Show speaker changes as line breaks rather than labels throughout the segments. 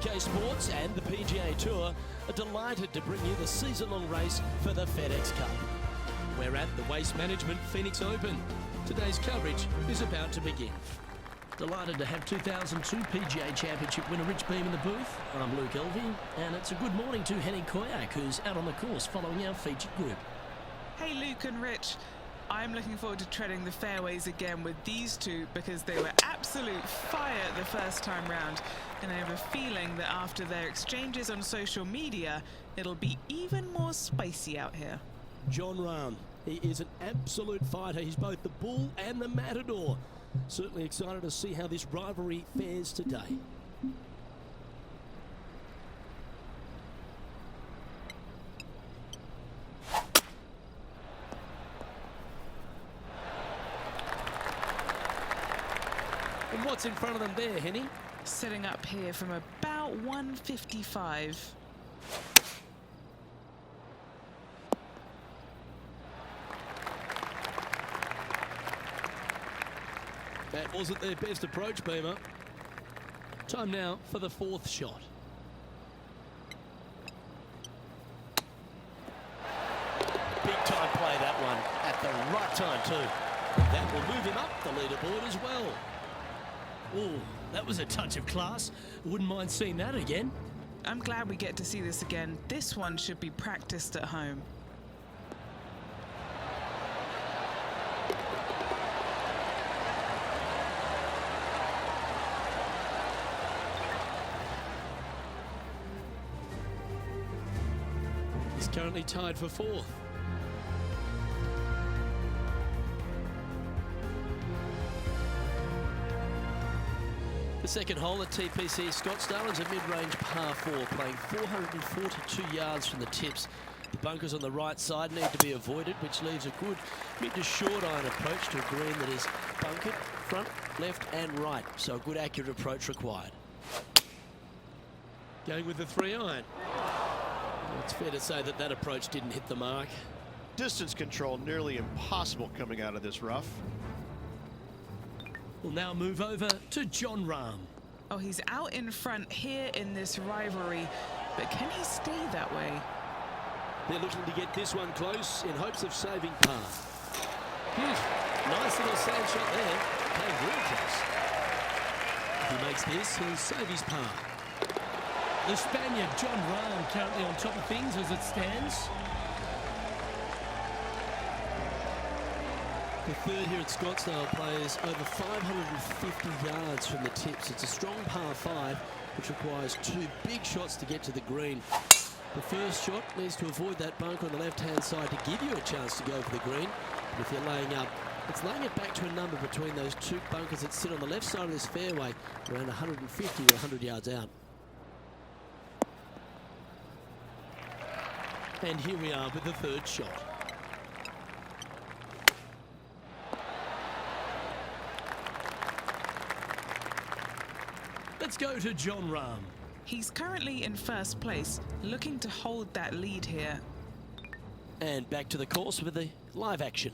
Pga Sports and the Pga Tour are delighted to bring you the season-long race for the FedEx Cup. We're at the Waste Management Phoenix Open. Today's coverage is about to begin. Delighted to have 2002 PGA Championship winner Rich Beem in the booth. I'm Luke Elvey, and it's a good morning to Henning Koyak, who's out on the course following our featured group.
Hey Luke and Rich, I'm looking forward to treading the fairways again with these two because they were absolute fire the first time round, and I have a feeling that after their exchanges on social media, it'll be even more spicy out here.
Jon Rahm, he is an absolute fighter. He's both the bull and the matador. Certainly excited to see how this rivalry fares today. And what's in front of them there, Henny?
Setting up here from about 155.
That wasn't their best approach, Beamer. Time now for the fourth shot. Big time play, that one, at the right time too. That will move him up the leaderboard as well. Oh, that was a touch of class. Wouldn't mind seeing that again.
I'm glad we get to see this again. This one should be practiced at home.
He's currently tied for fourth. The second hole at TPC Scottsdale is a mid-range par 4, playing 442 yards from the tips. The bunkers on the right side need to be avoided, which leaves a good mid to short iron approach to a green that is bunkered front, left and right. So a good accurate approach required. Going with the 3-iron. It's fair to say that that approach didn't hit the mark.
Distance control nearly impossible coming out of this rough.
We'll now move over to Jon Rahm.
Oh, he's out in front here in this rivalry, but can he stay that way?
They're looking to get this one close in hopes of saving par. Nice little sand shot there. Came real close. If he makes this, he'll save his par.
The Spaniard, John Rahm, currently on top of things as it stands.
The third here at Scottsdale plays over 550 yards from the tips. It's a strong par 5, which requires 2 big shots to get to the green. The first shot needs to avoid that bunker on the left-hand side to give you a chance to go for the green. But if you're laying up, it's laying it back to a number between those 2 bunkers that sit on the left side of this fairway, around 150 or 100 yards out. And here we are with the third shot. Let's go to John Rahm.
He's currently in first place, looking to hold that lead here.
And back to the course with the live action.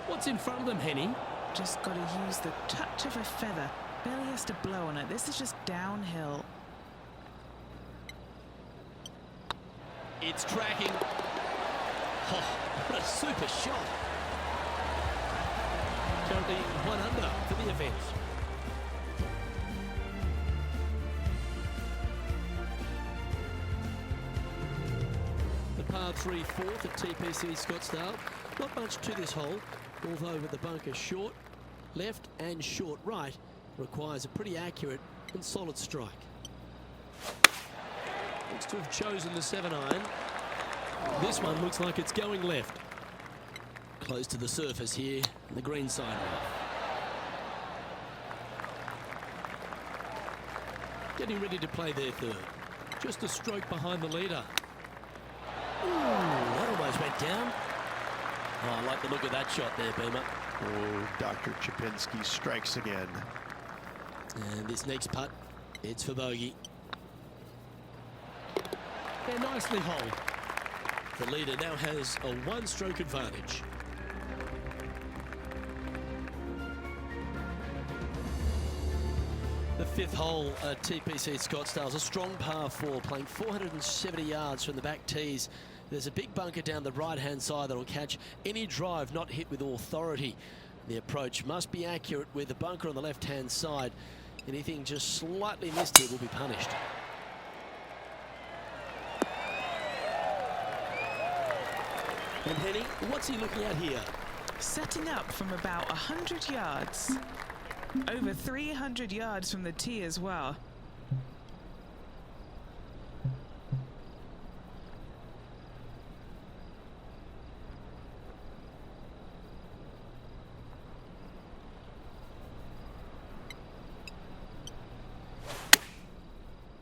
What's in front of them, Henny?
Just got to use the touch of a feather. Barely has to blow on it. This is just downhill.
It's tracking. Oh, what a super shot. Currently 1 under for the event. The par 3 fourth at TPC Scottsdale. Not much to this hole, although with the bunker short left and short right, requires a pretty accurate and solid strike. Looks to have chosen the 7-iron. This one looks like it's going left. Close to the surface here, the green side. Getting ready to play their third. Just a stroke behind the leader. Ooh, that almost went down. Oh, I like the look of that shot there, Beamer.
Oh, Dr. Chapinski strikes again.
And this next putt, it's for bogey. They're nicely holed. The leader now has a 1-stroke advantage. The 5th hole at TPC Scottsdale is a strong par 4, playing 470 yards from the back tees. There's a big bunker down the right-hand side that will catch any drive not hit with authority. The approach must be accurate with the bunker on the left-hand side. Anything just slightly missed here will be punished. And Henny, what's he looking at here?
Setting up from about 100 yards. Over 300 yards from the tee as well.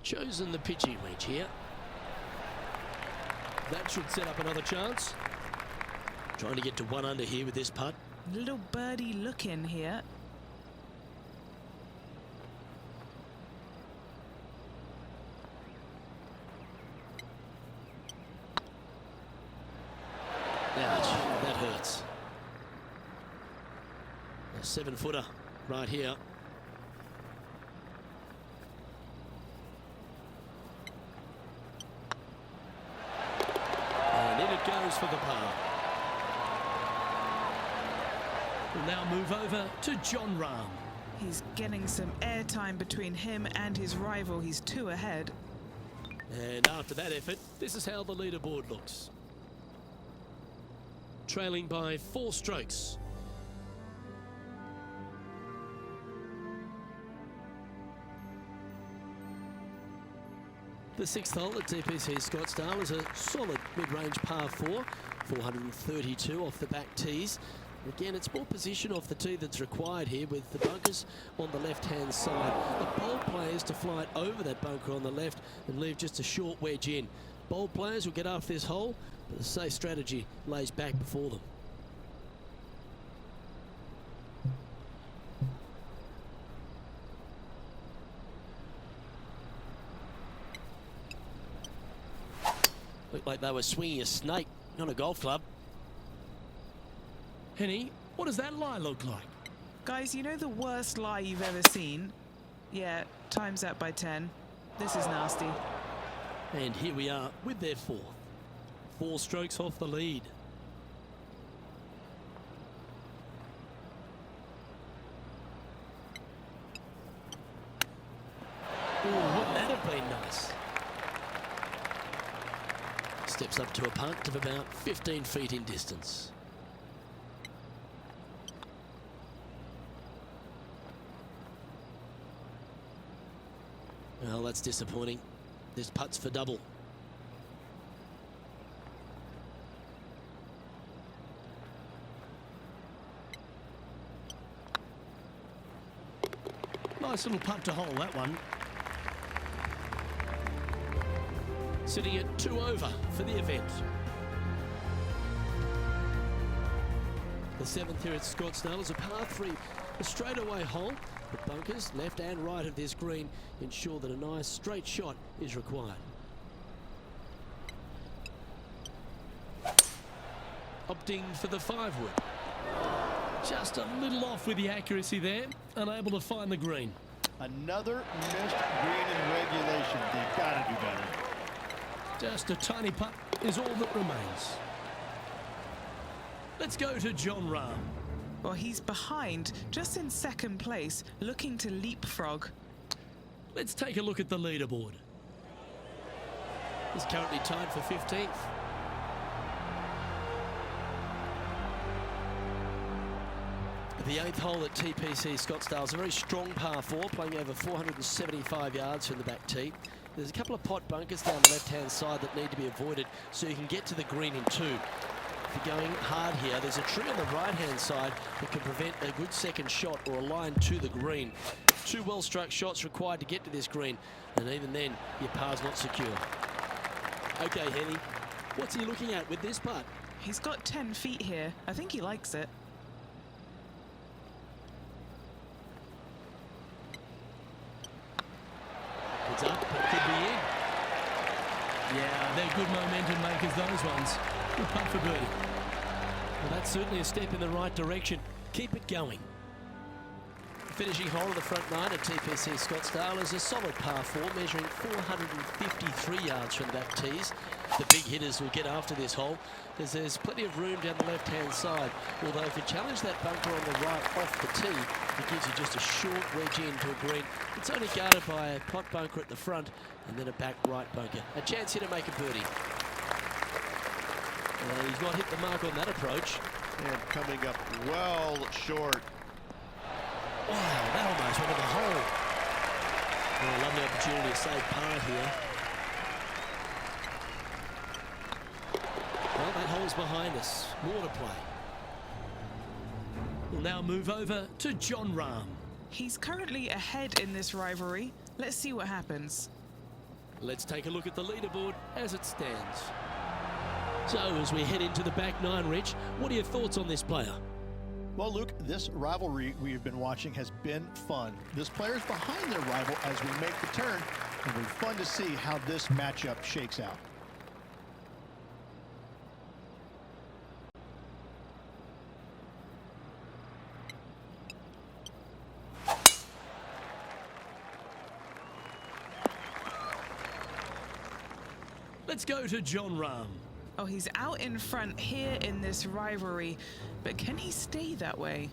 Chosen the pitching wedge here. That should set up another chance. Trying to get to 1 under here with this putt.
Little birdie look in here.
Ouch, that hurts. A 7-footer right here. And in it goes for the par. We'll now move over to John Rahm.
He's getting some airtime between him and his rival. He's 2 ahead.
And after that effort, this is how the leaderboard looks. Trailing by 4 strokes. The 6th hole at TPC Scottsdale is a solid mid-range par 4, 432 off the back tees. Again, it's more position off the tee that's required here with the bunkers on the left-hand side. The bold players to fly it over that bunker on the left and leave just a short wedge in. Bold players will get after this hole, but the safe strategy lays back before them. Looked like they were swinging a snake, not a golf club.
Henny, what does that lie look like?
Guys, you know the worst lie you've ever seen? Yeah, times that by 10. This is nasty.
And here we are with their 4th. 4 strokes off the lead. Ooh, wouldn't that have been nice? Steps up to a punt of about 15 feet in distance. Well, that's disappointing. This putt's for double.
Nice little putt to hole, that one.
Sitting at 2 over for the event. The 7th here at Scottsdale is a par 3, a straightaway hole. The bunkers left and right of this green ensure that a nice straight shot is required. Opting for the 5-wood.
Just a little off with the accuracy there, unable to find the green.
Another missed green in regulation. They've got to do better.
Just a tiny putt is all that remains. Let's go to John Rahm.
Well, he's behind, just in second place, looking to leapfrog.
Let's take a look at the leaderboard.
He's currently tied for 15th. The 8th hole at TPC Scottsdale is a very strong par 4, playing over 475 yards from the back tee. There's a couple of pot bunkers down the left-hand side that need to be avoided so you can get to the green in 2. If you're going hard here, there's a tree on the right-hand side that can prevent a good second shot or a line to the green. 2 well-struck shots required to get to this green, and even then, your par's not secure. Okay, Henny, what's he looking at with this putt?
He's got 10 feet here. I think he likes it.
It's up, but could be in.
Yeah, they're good momentum makers, those ones. Good putt for birdie.
Well, that's certainly a step in the right direction. Keep it going. The finishing hole of the front 9 at TPC Scottsdale is a solid par 4, measuring 453 yards from the back tees. The big hitters will get after this hole, as there's plenty of room down the left-hand side. Although if you challenge that bunker on the right off the tee, it gives you just a short wedge into a green. It's only guarded by a pot bunker at the front and then a back right bunker. A chance here to make a birdie. He's not hit the mark on that approach.
And coming up well short.
Wow, that almost went in the hole. Oh, lovely opportunity to save par here. Well, that hole's behind us. More to play.
We'll now move over to John Rahm.
He's currently ahead in this rivalry. Let's see what happens.
Let's take a look at the leaderboard as it stands. So, as we head into the back 9, Rich, what are your thoughts on this player?
Well, Luke, this rivalry we've been watching has been fun. This player's behind their rival as we make the turn. It'll be fun to see how this matchup shakes out.
Let's go to John Rahm.
Oh, he's out in front here in this rivalry, but can he stay that way?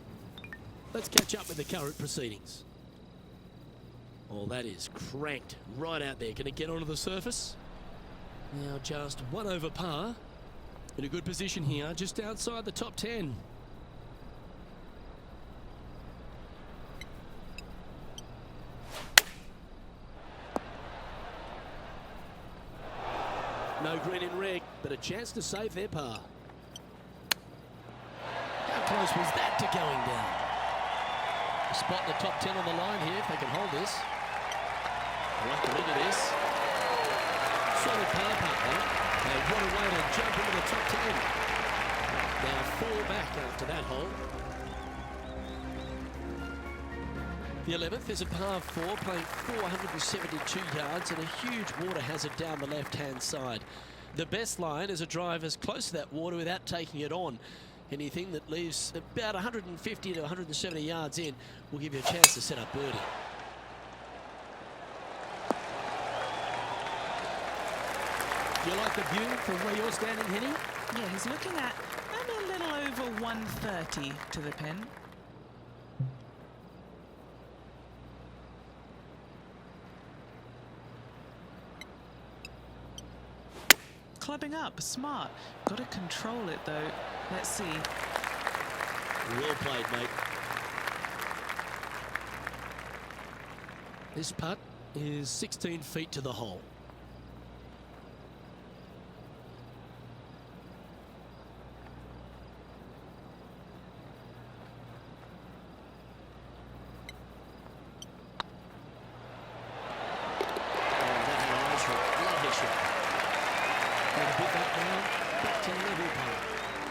Let's catch up with the current proceedings. Oh, that is cranked right out there. Can it get onto the surface? Now just 1 over par. In a good position here, just outside the top 10. No green in reg, but a chance to save their par. How close was that to going down? A spot in the top 10 on the line here if they can hold this. I like the look of this. Solid par putt there. And what a way to jump into the top 10. Now 4 back after that hole. The 11th is a par 4, playing 472 yards and a huge water hazard down the left-hand side. The best line is a drive as close to that water without taking it on. Anything that leaves about 150 to 170 yards in will give you a chance to set up birdie. Do you like the view from where you're standing, Henny?
Yeah, he's looking at maybe a little over 130 to the pin. clubbing up, smart. Got to control it though. Let's see.
Well played, mate. This putt is 16 feet to the hole.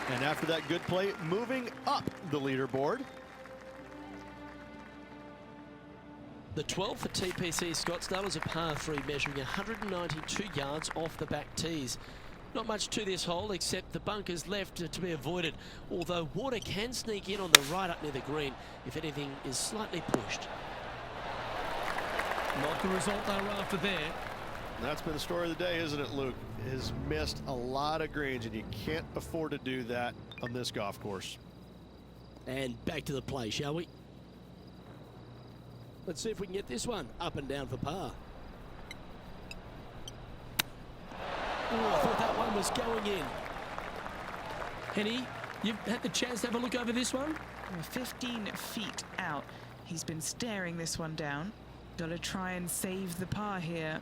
And after that good play, moving up the leaderboard.
The 12th for TPC Scottsdale is a par 3 measuring 192 yards off the back tees. Not much to this hole except the bunkers left to be avoided, although water can sneak in on the right up near the green if anything is slightly pushed.
Not the result they were after there.
That's been the story of the day, isn't it, Luke? Has missed a lot of greens, and you can't afford to do that on this golf course.
And back to the play, shall we? Let's see if we can get this one up and down for par. Oh, I thought that one was going in.
Henny, you've had the chance to have a look over this one?
We're 15 feet out. He's been staring this one down. Got to try and save the par here.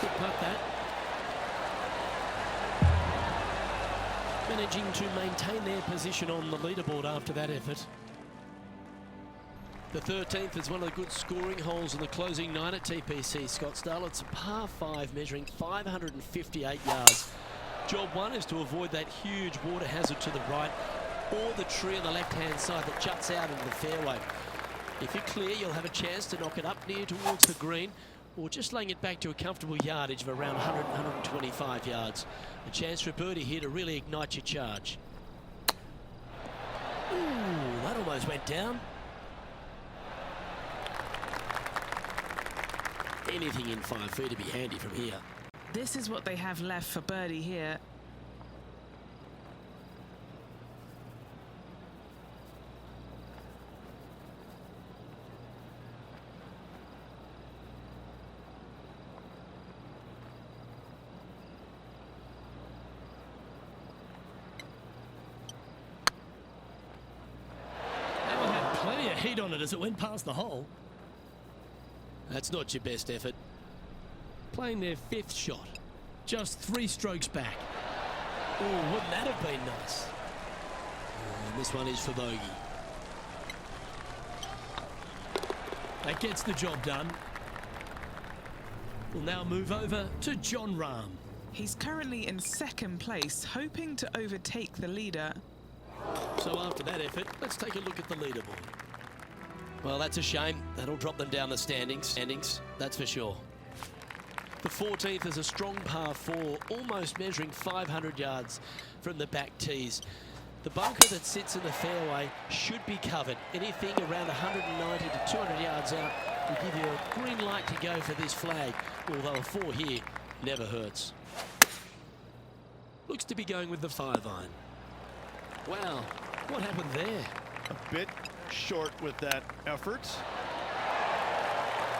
Good putt, that. Managing to maintain their position on the leaderboard after that effort. The 13th is one of the good scoring holes in the closing 9 at TPC Scottsdale. It's a par 5 measuring 558 yards. Job 1 is to avoid that huge water hazard to the right or the tree on the left-hand side that juts out into the fairway. If you're clear, you'll have a chance to knock it up near towards the green or just laying it back to a comfortable yardage of around 100, 125 yards. A chance for a birdie here to really ignite your charge. Ooh, that almost went down. Anything in 5 feet to be handy from here.
This is what they have left for birdie here.
That one had plenty of heat on it as it went past the hole.
That's not your best effort.
Playing their 5th shot, just 3 strokes back.
Oh, wouldn't that have been nice? And this one is for bogey.
That gets the job done. We'll now move over to Jon Rahm.
He's currently in 2nd place, hoping to overtake the leader.
So after that effort, let's take a look at the leaderboard. Well, that's a shame. That'll drop them down the standings, that's for sure. The 14th is a strong par 4, almost measuring 500 yards from the back tees. The bunker that sits in the fairway should be covered. Anything around 190 to 200 yards out will give you a green light to go for this flag, although a 4 here never hurts. Looks to be going with the 5-iron. Wow, what happened there?
A bit short with that effort.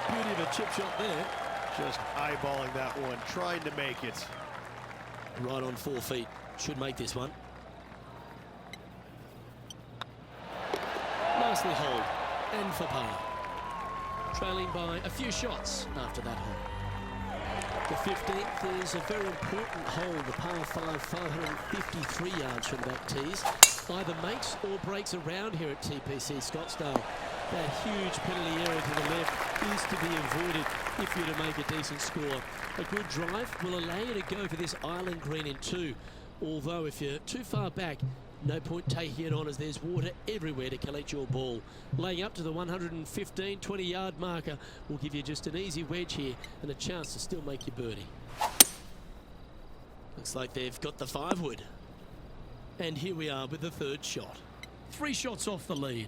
Beauty of a chip shot there.
Just eyeballing that one, trying to make it.
Right on 4 feet. Should make this one. Nicely holed. And for par. Trailing by a few shots after that hole. The 15th is a very important hole, the par 5, 553 yards from the back tees. Either makes or breaks around here at TPC Scottsdale. That huge penalty area to the left is to be avoided if you're to make a decent score. A good drive will allow you to go for this island green in 2. Although if you're too far back, no point taking it on as there's water everywhere to collect your ball. Laying up to the 115, 20-yard marker will give you just an easy wedge here and a chance to still make your birdie. Looks like they've got the 5-wood. And here we are with the 3rd shot.
3 shots off the lead.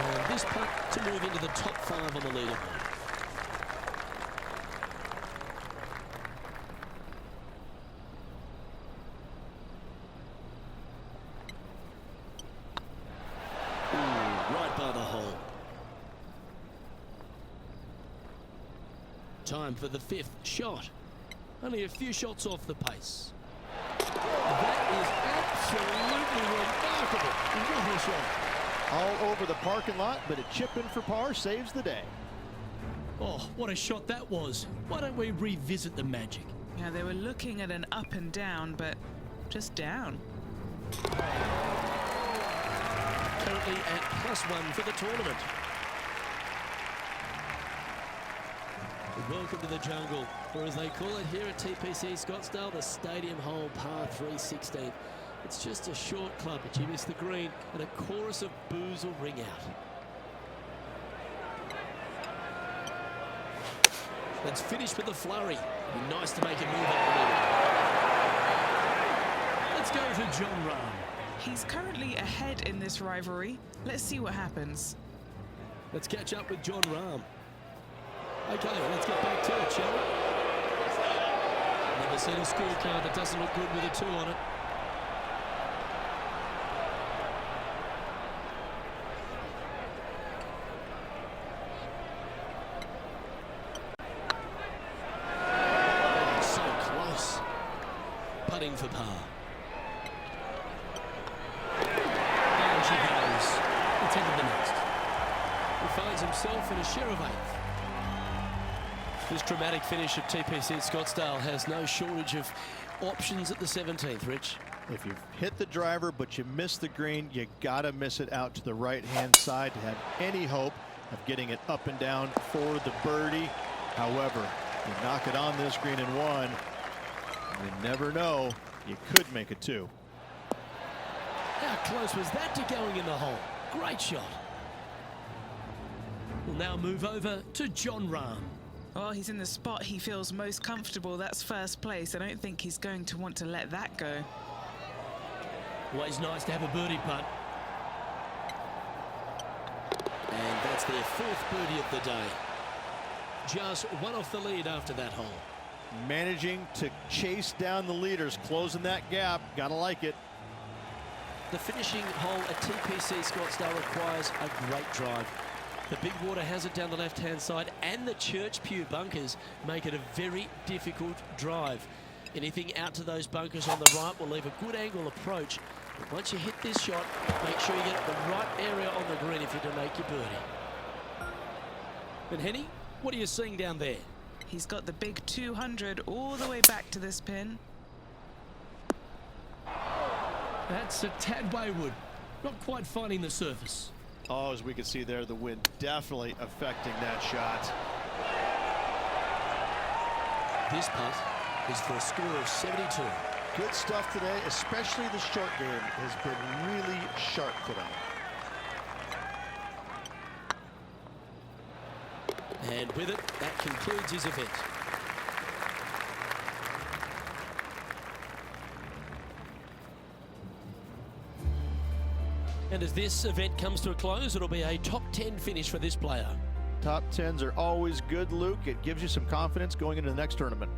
And this putt to move into the top 5 on the leaderboard. par the hole. Time for the 5th shot. Only a few shots off the pace. That is absolutely remarkable. What a shot.
All over the parking lot, but a chip in for par saves the day.
Oh, what a shot that was. Why don't we revisit the magic?
Yeah, they were looking at an up and down, but just down.
Currently at +1 for the tournament. Welcome to the jungle, or as they call it here at TPC Scottsdale, the Stadium Hole Par 3/16. It's just a short club, but you miss the green, and a chorus of boos will ring out. Let's finish with a flurry. It'd be nice to make a move up the middle.
Let's go to John Rahm.
He's currently ahead in this rivalry. Let's see what happens.
Let's catch up with John Rahm. Okay, let's get back to it, shall we? Never seen a scorecard that doesn't look good with a 2 on it. Oh, so close. Putting for par. Down she goes. It's into the next. He finds himself in a share of 8th. This dramatic finish at TPC Scottsdale has no shortage of options at the 17th, Rich.
If you've hit the driver but you miss the green, you gotta miss it out to the right-hand side to have any hope of getting it up and down for the birdie. However, you knock it on this green and 1, you never know, you could make it 2.
How close was that to going in the hole? Great shot. We'll now move over to John Rahm.
Well, he's in the spot he feels most comfortable. That's first place. I don't think he's going to want to let that go.
Always nice to have a birdie putt. And that's their 4th birdie of the day. Just 1 off the lead after that hole.
Managing to chase down the leaders, closing that gap. Gotta like it.
The finishing hole at TPC Scottsdale requires a great drive. The big water hazard down the left-hand side and the Church Pew bunkers make it a very difficult drive. Anything out to those bunkers on the right will leave a good angle approach. But once you hit this shot, make sure you get the right area on the green if you're to make your birdie. And Henny, what are you seeing down there?
He's got the big 200 all the way back to this pin.
That's a tad wayward. Not quite finding the surface.
Oh, as we can see there, the wind definitely affecting that shot.
This putt is for a score of 72.
Good stuff today, especially the short game has been really sharp today.
And with it, that concludes his event. And as this event comes to a close, it'll be a top 10 finish for this player.
Top 10s are always good, Luke. It gives you some confidence going into the next tournament.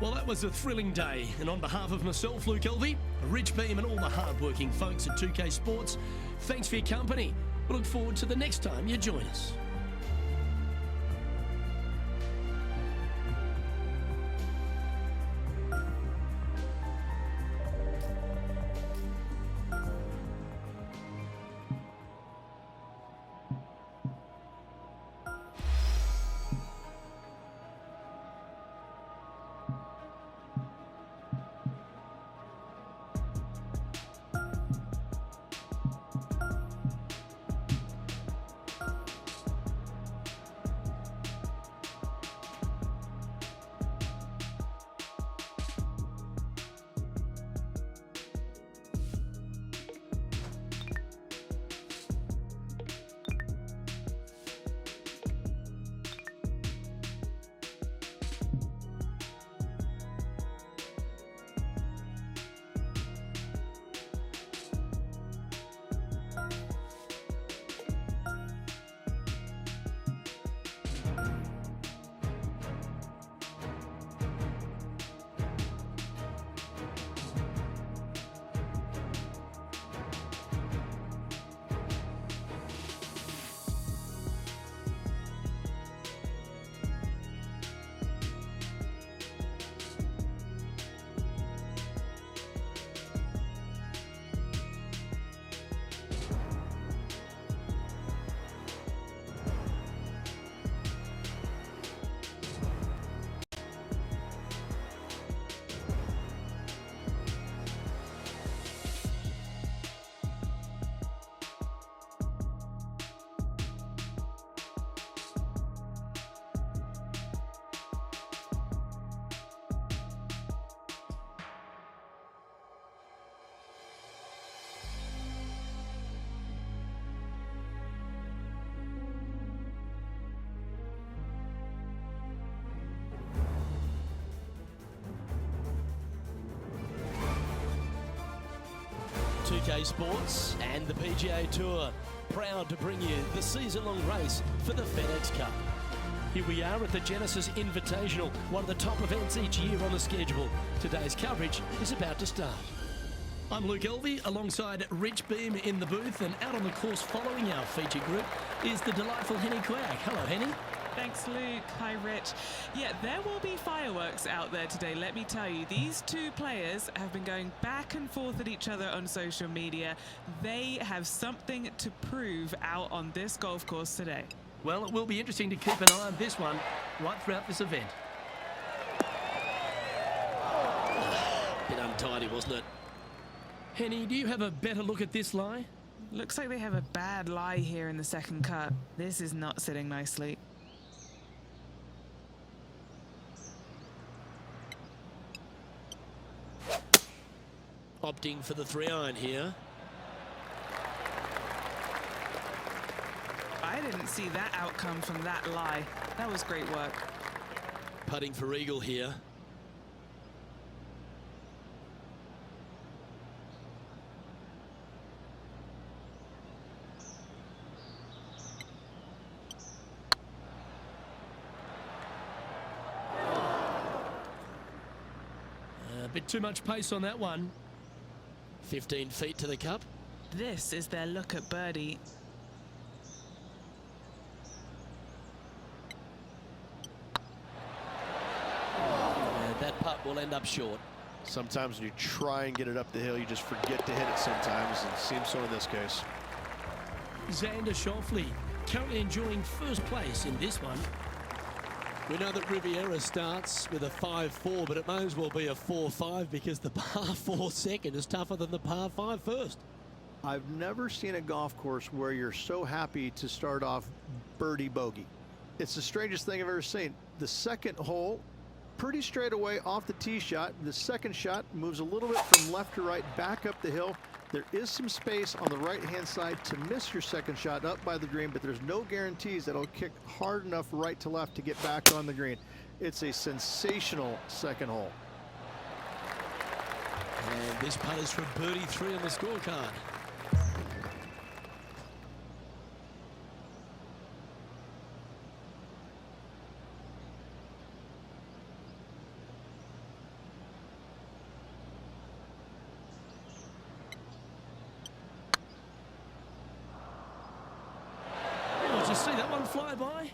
Well, that was a thrilling day. And on behalf of myself, Luke Elvey, Rich Beam and all the hard-working folks at 2K Sports, thanks for your company. We look forward to the next time you join us.
2K Sports and the PGA Tour, proud to bring you the season-long race for the FedEx Cup. Here we are at the Genesis Invitational, one of the top events each year on the schedule. Today's coverage is about to start. I'm Luke Elvey alongside Rich Beam in the booth, and out on the course following our feature group is the delightful Henny Quag. Hello, Henny.
Thanks, Luke. Hi, Rich. Yeah, there will be fireworks out there today, let me tell you. These two players have been going back and forth at each other on social media. They have something to prove out on this golf course today.
Well, it will be interesting to keep an eye on this one right throughout this event.
Bit untidy, wasn't it?
Henny, do you have a better look at this lie?
Looks like they have a bad lie here in the second cut. This is not sitting nicely.
Opting for the 3-iron here.
I didn't see that outcome from that lie. That was great work.
Putting for eagle here.
A bit too much pace on that one.
15 feet to the cup.
This is their look at birdie.
And that putt will end up short.
Sometimes when you try and get it up the hill, you just forget to hit it sometimes, and it seems so in this case.
Xander Schauffele currently enjoying first place in this one.
We know that Riviera starts with a 5-4, but it may as well be a 4-5 because the par 4 second is tougher than the par 5 first.
I've never seen a golf course where you're so happy to start off birdie bogey. It's the strangest thing I've ever seen. The second hole, pretty straight away off the tee shot. The second shot moves a little bit from left to right, back up the hill. There is some space on the right-hand side to miss your second shot up by the green, but there's no guarantees that it'll kick hard enough right to left to get back on the green. It's a sensational second hole.
And this putt is for birdie 3 on the scorecard.
Did you see that one fly by?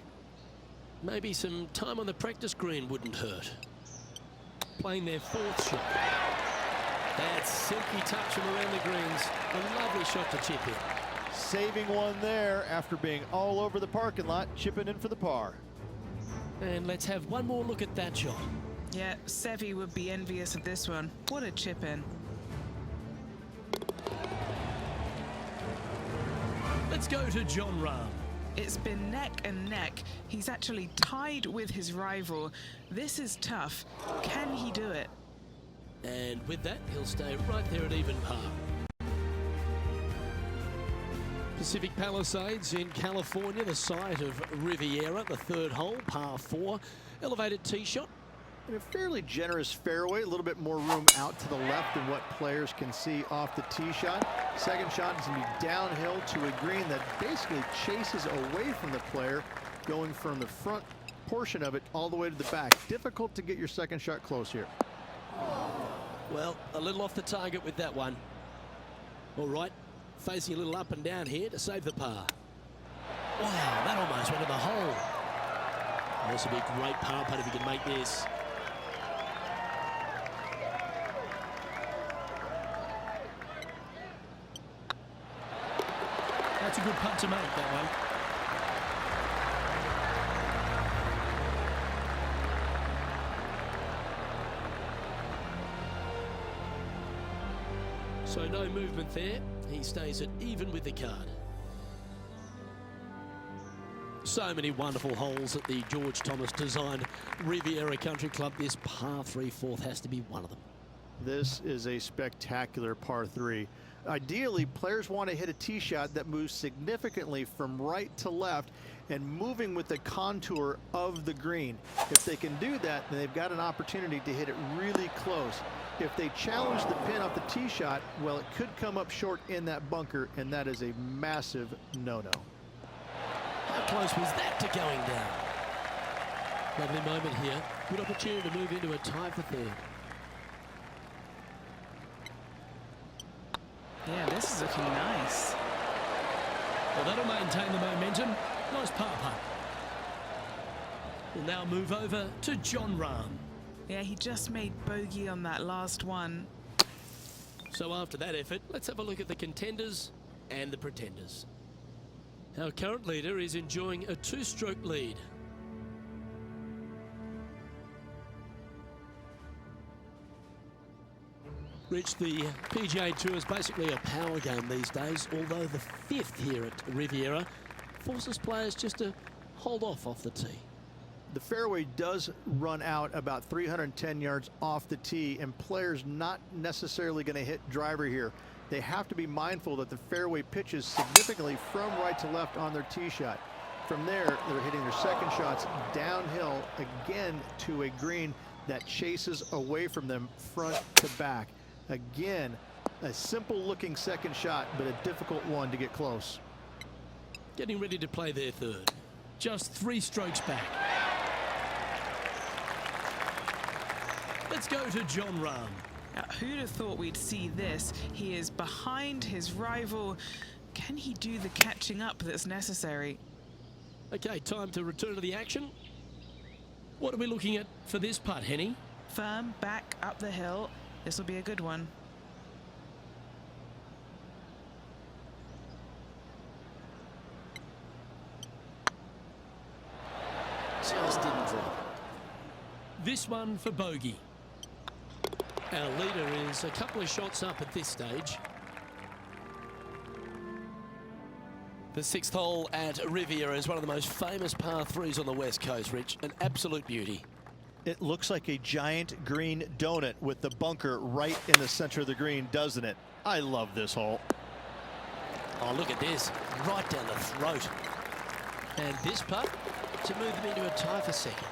Maybe some time on the practice green wouldn't hurt.
Playing their fourth shot.
That silky touch from around the greens. A lovely shot to chip in.
Saving one there after being all over the parking lot, chipping in for the par.
And let's have one more look at that shot.
Yeah, Seve would be envious of this one. What a chip in.
Let's go to John Rahm.
It's been neck and neck. He's actually tied with his rival. This is tough. Can he do it?
And with that, he'll stay right there at even par. Pacific Palisades in California, the site of Riviera, the third hole, par 4. Elevated tee shot.
In a fairly generous fairway, a little bit more room out to the left than what players can see off the tee shot. Second shot is going to be downhill to a green that basically chases away from the player, going from the front portion of it all the way to the back. Difficult to get your second shot close here.
Well, a little off the target with that one. All right, facing a little up and down here to save the par. Wow, that almost went in the hole. This would be a great par putt if he can make this.
That's a good putt to make, that one.
So no movement there. He stays at even with the card. So many wonderful holes at the George Thomas designed Riviera Country Club. This par 3 fourth has to be one of them.
This is a spectacular par 3. Ideally, players want to hit a tee shot that moves significantly from right to left and moving with the contour of the green. If they can do that, then they've got an opportunity to hit it really close. If they challenge the pin off the tee shot, well, it could come up short in that bunker, and that is a massive no-no.
How close was that to going down? Lovely moment here. Good opportunity to move into a tie for third.
Yeah, this is looking nice.
Well, that'll maintain the momentum. Nice par putt. We'll now move over to Jon Rahm.
Yeah, he just made bogey on that last one.
So after that effort, let's have a look at the contenders and the pretenders. Our current leader is enjoying a two-stroke lead. Rich, the PGA Tour is basically a power game these days, although the fifth here at Riviera forces players just to hold off the tee.
The fairway does run out about 310 yards off the tee, and players not necessarily going to hit driver here. They have to be mindful that the fairway pitches significantly from right to left on their tee shot. From there, they're hitting their second shots downhill again to a green that chases away from them front to back. Again, a simple looking second shot, but a difficult one to get close.
Getting ready to play their third.
Just 3 strokes back. Let's go to Jon Rahm.
Now, who'd have thought we'd see this? He is behind his rival. Can he do the catching up that's necessary?
Okay, time to return to the action.
What are we looking at for this putt, Henny?
Firm, back, up the hill. This will be a good one.
Just didn't drop.
This one for bogey.
Our leader is a couple of shots up at this stage. The 6th hole at Riviera is one of the most famous par 3s on the West Coast, Rich. An absolute beauty.
It looks like a giant green donut with the bunker right in the center of the green, doesn't it? I love this hole.
Oh, look at this. Right down the throat. And this putt to move them into a tie for second.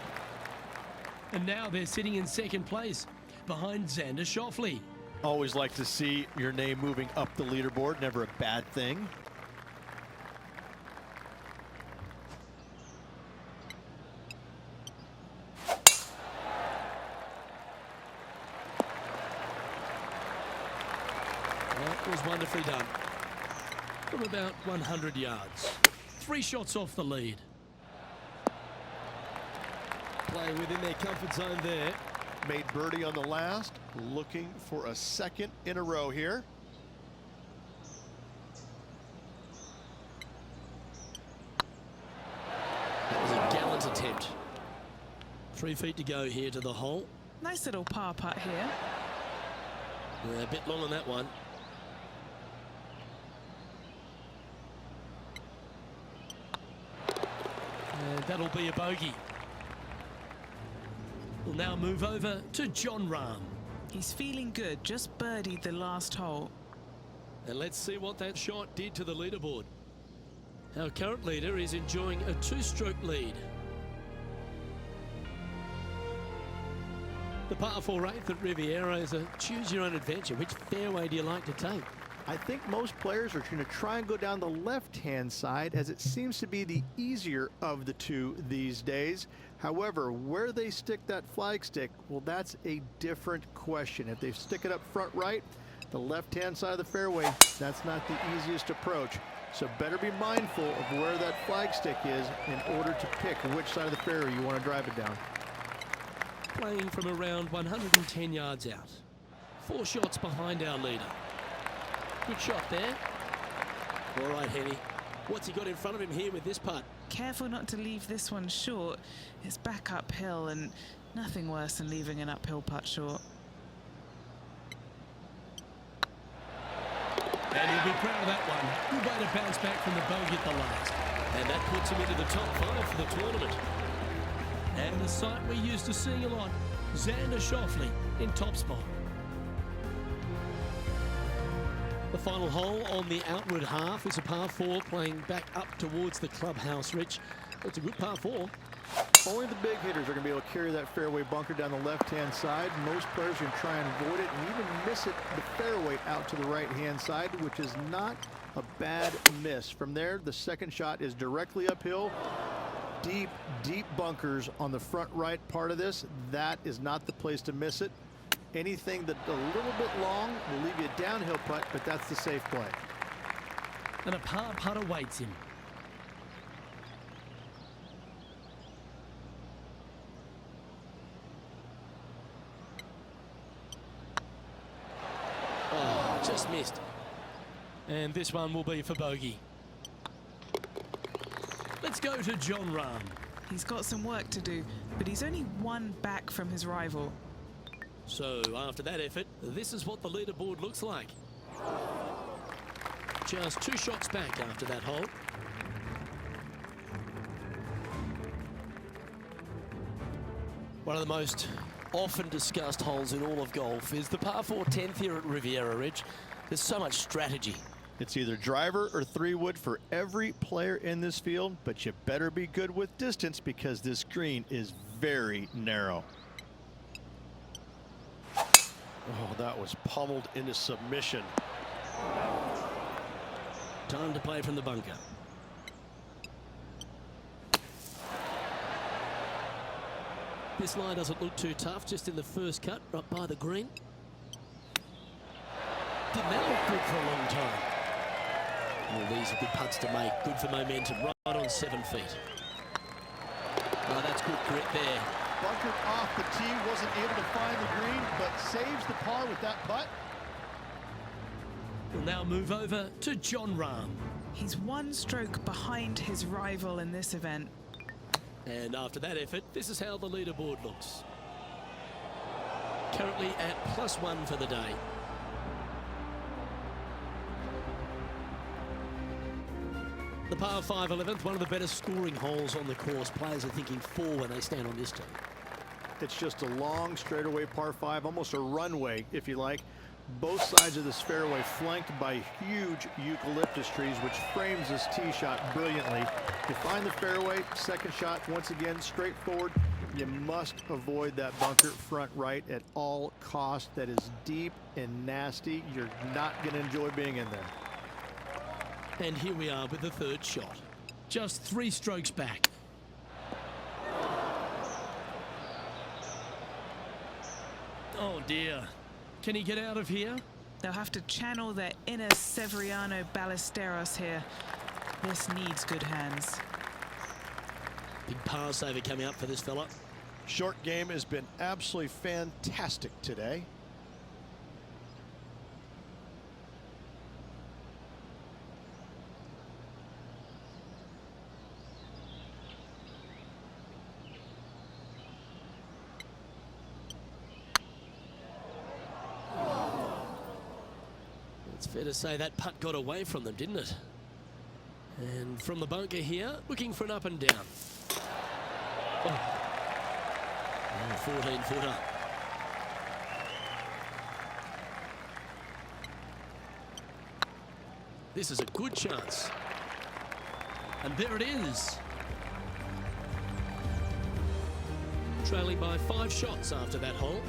And now they're sitting in second place behind Xander Schauffele.
Always like to see your name moving up the leaderboard. Never a bad thing.
That was wonderfully done.
From about 100 yards. 3 shots off the lead.
Playing within their comfort zone there.
Made birdie on the last. Looking for a second in a row here.
That was a gallant attempt. 3 feet to go here to the hole.
Nice little par putt here.
A bit long on that one.
And that'll be a bogey. We'll now move over to Jon Rahm.
He's feeling good, just birdied the last hole.
And let's see what that shot did to the leaderboard. Our current leader is enjoying a 2-stroke lead. The par 4 8th at Riviera is a choose-your-own-adventure. Which fairway do you like to take?
I think most players are going to try and go down the left-hand side, as it seems to be the easier of the two these days. However, where they stick that flag stick, well, that's a different question. If they stick it up front right, the left-hand side of the fairway, that's not the easiest approach. So better be mindful of where that flag stick is in order to pick which side of the fairway you want to drive it down.
Playing from around 110 yards out. 4 shots behind our leader. Good shot there. All right, Henny. What's he got in front of him here with this putt?
Careful not to leave this one short. It's back uphill, and nothing worse than leaving an uphill putt short.
And he'll be proud of that one. Good way to bounce back from the bogey at the last.
And that puts him into the top 5 for the tournament.
And the sight we're used to seeing a lot, Xander Schauffele in top spot.
The final hole on the outward half is a par 4 playing back up towards the clubhouse, Rich. It's a good par 4.
Only the big hitters are going to be able to carry that fairway bunker down the left-hand side. Most players are going to try and avoid it and even miss it the fairway out to the right-hand side, which is not a bad miss. From there, the second shot is directly uphill. Deep, deep bunkers on the front right part of this. That is not the place to miss it. Anything that's a little bit long will leave you a downhill putt, but that's the safe play.
And a par putt awaits him.
Oh, just missed. And this one will be for bogey.
Let's go to John Rahm.
He's got some work to do, but he's only one back from his rival.
So after that effort, this is what the leaderboard looks like. Just 2 shots back after that hole. One of the most often discussed holes in all of golf is the par 4 10th here at Riviera Ridge. There's so much strategy.
It's either driver or 3-wood for every player in this field, but you better be good with distance because this green is very narrow. Oh, that was pummeled into submission.
Time to play from the bunker. This line doesn't look too tough, just in the first cut, right by the green. Didn't that look good for a long time? Well, these are good putts to make, good for momentum, right on 7 feet. Oh, that's good grit there.
Bunkered off the tee, wasn't able to find the green, but saves the par with that putt.
We'll now move over to John Rahm.
He's 1 stroke behind his rival in this event.
And after that effort, this is how the leaderboard looks. Currently at +1 for the day. The par 5 11th, one of the better scoring holes on the course. Players are thinking 4 when they stand on this tee.
It's just a long straightaway par 5, almost a runway, if you like. Both sides of this fairway flanked by huge eucalyptus trees, which frames this tee shot brilliantly. You find the fairway, second shot, once again, straightforward. You must avoid that bunker front right at all costs. That is deep and nasty. You're not going to enjoy being in there.
And here we are with the 3rd shot.
Just 3 strokes back. Oh dear. Can he get out of here?
They'll have to channel their inner Severiano Ballesteros here. This needs good hands.
Big par saver coming up for this fella.
Short game has been absolutely fantastic today.
It's fair to say that putt got away from them, didn't it? And from the bunker here, looking for an up and down. Oh, 14-footer. This is a good chance. And there it is. Trailing by 5 shots after that hole.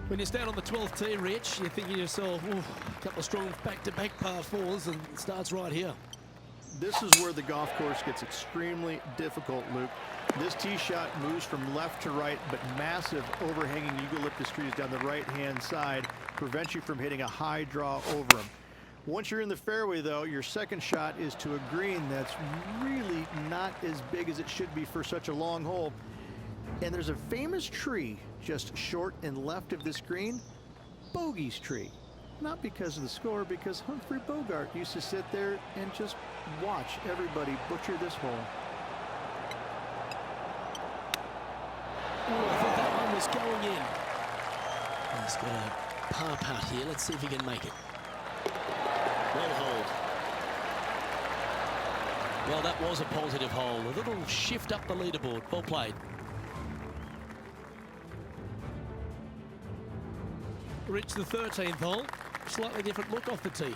When you stand on the 12th tee, Rich, you're thinking to yourself, a couple of strong back-to-back par 4s, and it starts right here.
This is where the golf course gets extremely difficult, Luke. This tee shot moves from left to right, but massive overhanging eucalyptus trees down the right-hand side prevent you from hitting a high draw over them. Once you're in the fairway, though, your second shot is to a green that's really not as big as it should be for such a long hole. And there's a famous tree just short and left of this green, Bogey's tree. Not because of the score, because Humphrey Bogart used to sit there and just watch everybody butcher this hole.
Oh, I thought that one was going in. He's got a par putt here. Let's see if he can make it. Well holed. Well, that was a positive hole. A little shift up the leaderboard. Well played. Reached the 13th hole. Slightly different look off the tee.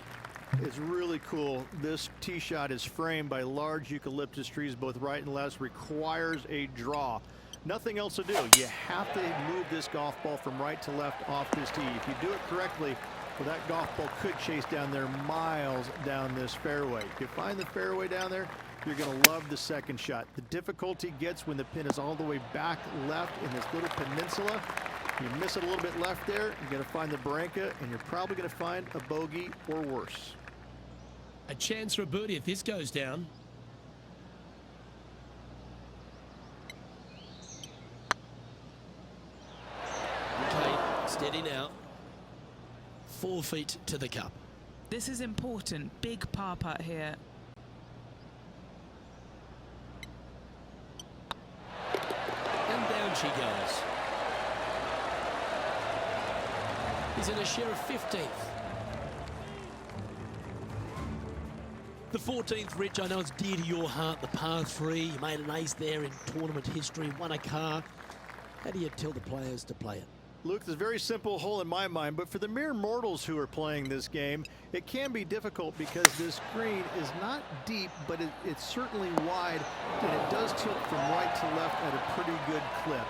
is really cool. This tee shot is framed by large eucalyptus trees, both right and left. Requires a draw. Nothing else to do. You have to move this golf ball from right to left off this tee. If you do it correctly, well, that golf ball could chase down there miles down this fairway. If you find the fairway down there, you're going to love the second shot. The difficulty gets when the pin is all the way back left in this little peninsula. You miss it a little bit left there, you're going to find the Barranca, and you're probably going to find a bogey or worse.
A chance for a birdie if this goes down.
Okay, steady now. 4 feet to the cup.
This is important. Big par putt here.
And down she goes. He's in a share of 15th. The 14th, Rich, I know it's dear to your heart, the par 3. You made an ace there in tournament history, won a car. How do you tell the players to play it?
Luke, it's a very simple hole in my mind, but for the mere mortals who are playing this game, it can be difficult because this green is not deep, but it's certainly wide, and it does tilt from right to left at a pretty good clip.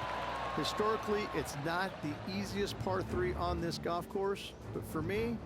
Historically, it's not the easiest par 3 on this golf course, but for me,